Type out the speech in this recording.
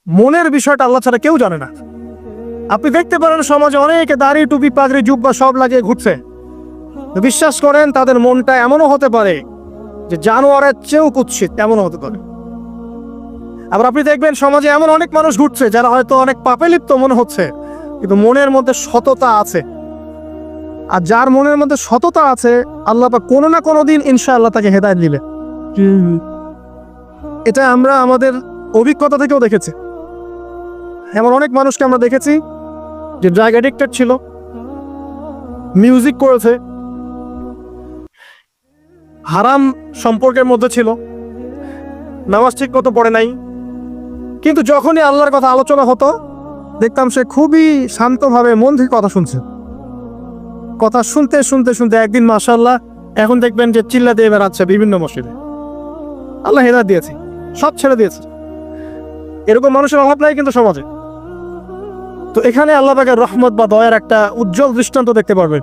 মনের বিষয়টা আল্লাহ ছাড়া কেউ জানে না। আপনি দেখতে পারেন সমাজে অনেকে দাড়ি টুপি পাগড়ি জুব্বা সব লাগিয়ে ঘুরছে, বিশ্বাস করেন তাদের মনটা এমনও হতে পারে যে জানোয়ারের চেয়েও কুৎসিত, এমনও হতে পারে। আবার আপনি দেখবেন সমাজে এমন অনেক মানুষ ঘুরছে যারা হয়তো অনেক পাপে লিপ্ত মনে হচ্ছে, কিন্তু মনের মধ্যে সততা আছে। আর যার মনের মধ্যে সততা আছে, আল্লাহ পাক কোনো না কোনো দিন ইনশাআল্লাহ তাকে হেদায়েত দিবে। এটা আমরা আমাদের অভিজ্ঞতা থেকেও দেখেছি। এমন অনেক মানুষকে আমরা দেখেছি যে ড্রাগ অ্যাডিক্টেড ছিল, মিউজিক করেছে, হারাম সম্পর্কের মধ্যে ছিল, নামাজ ঠিক মতো পড়ে নাই, কিন্তু যখনই আল্লাহর কথা আলোচনা হতো দেখতাম সে খুবই শান্তভাবে মন থেকে কথা শুনছে। কথা শুনতে শুনতে শুনতে একদিন মাশাআল্লাহ এখন দেখবেন যে চিল্লা দিয়ে বেড়াচ্ছে বিভিন্ন মসজিদে। আল্লাহ হেদায়েত দিয়েছে, সব ছেড়ে দিয়েছে। এরকম মানুষের অভাব নাই কিন্তু সমাজে। তো এখানে আল্লাহ পাকের রহমত বা দয়ার একটা উজ্জ্বল দৃষ্টান্ত দেখতে পারবেন।